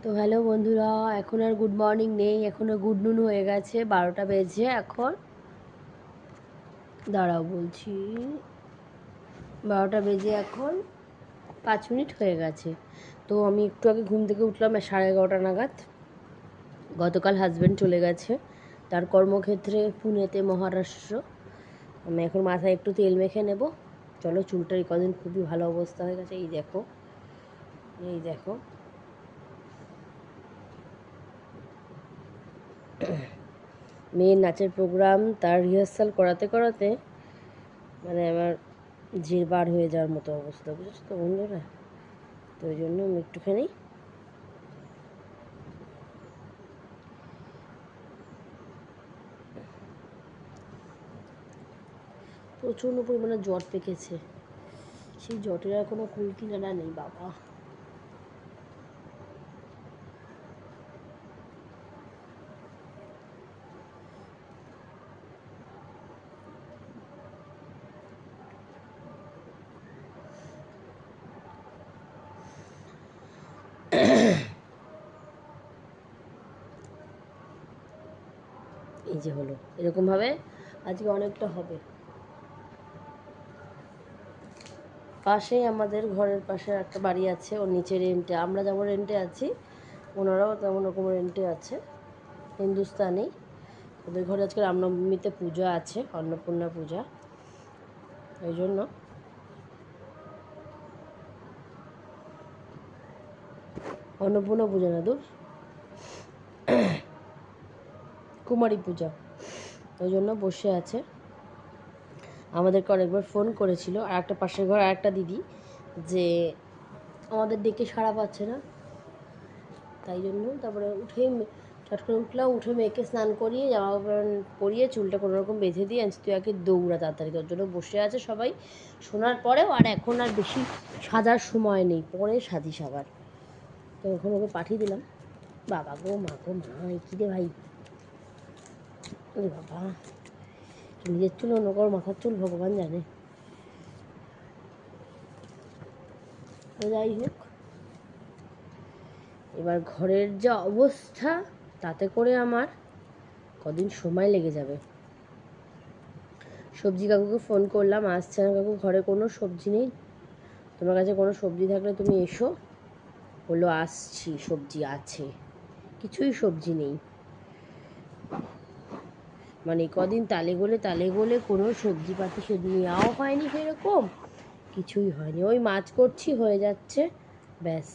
তো হ্যালো বন্ধুরা, এখন আর গুড মর্নিং নেই, এখনও গুড নুন হয়ে গেছে। 12টা বেজে এখন দাঁড়াও বলছি, 12টা বেজে এখন 5 মিনিট হয়ে গেছে। তো আমি একটু আগে ঘুম থেকে উঠলাম 11:30 নাগাদ। গতকাল হাজব্যান্ড চলে গেছে তার কর্মক্ষেত্রে পুনেতে, মহারাষ্ট্র। আমি এখন মাথায় একটু তেল মেখে নেব। চলো, চুলটার এই কদিন খুবই ভালো অবস্থা হয়ে গেছে। এই দেখো, এই দেখো, মেয়ের নাচের প্রোগ্রাম, তার রিহার্সাল করাতে করাতে মানে আমার জির বার হয়ে যাওয়ার মতো অবস্থা, বুঝেছো তো বন্ধুরা। তো ওই জন্য আমি একটুখানি প্রচণ্ড পরিমাণে জ্বর পেকেছে। সেই জ্বরের আর কোনো কুল কিনারা নেই বাবা। এই যে হলো এরকমভাবে আজকে অনেকটা হবে। পাশেই আমাদের ঘরের পাশে একটা বাড়ি আছে, ওর নিচে রেন্টে, আমরা যেমন রেন্টে আছি ওনারাও তেমন রকম রেন্টে আছে, হিন্দুস্তানি। ওদের ঘরে আজকে রামনবমীতে পূজা আছে, অন্নপূর্ণা পূজা। ওই জন্য অন্নপূর্ণা পূজা না, দূর, কুমারী পূজা। ওই জন্য বসে আছে। আমাদেরকে অনেকবার ফোন করেছিল আর একটা পাশের ঘর আর একটা দিদি, যে আমাদের ডেকে সাড়া পাচ্ছে না। তাই জন্য তারপরে চট করে উঠলাম, উঠে মেয়েকে স্নান করিয়ে জামা কাপড় পরিয়ে চুলটা কোনোরকম বেঁধে দিয়ে আনছি। তুই আগে দৌড়া তাড়াতাড়ি, তোর জন্য বসে আছে সবাই শোনার পরেও। আর এখন আর বেশি সাজার সময় নেই, পরে সাজিস আবার। তো এখন ওকে পাঠিয়ে দিলাম। বাবা গো, মা গো, মা, কী রে ভাই, বাবা, নিজের চুল অন্য কারোর মাথার চুল ভগবান জানে। যাই হোক, এবার ঘরের যা অবস্থা, তাতে করে আমার কদিন সময় লেগে যাবে। সবজি কাকুকে ফোন করলাম, আসছে না কাকু, ঘরে কোনো সবজি নেই, তোমার কাছে কোনো সবজি থাকলে তুমি এসো। বললো আসছি, সবজি আছে, কিছুই সবজি নেই। মানে কদিন তালে গোলে কোনো সবজি পাতি সে নেওয়াও হয়নি, সেরকম কিছুই হয়নি। ওই মাছ করছি, হয়ে যাচ্ছে, ব্যাস।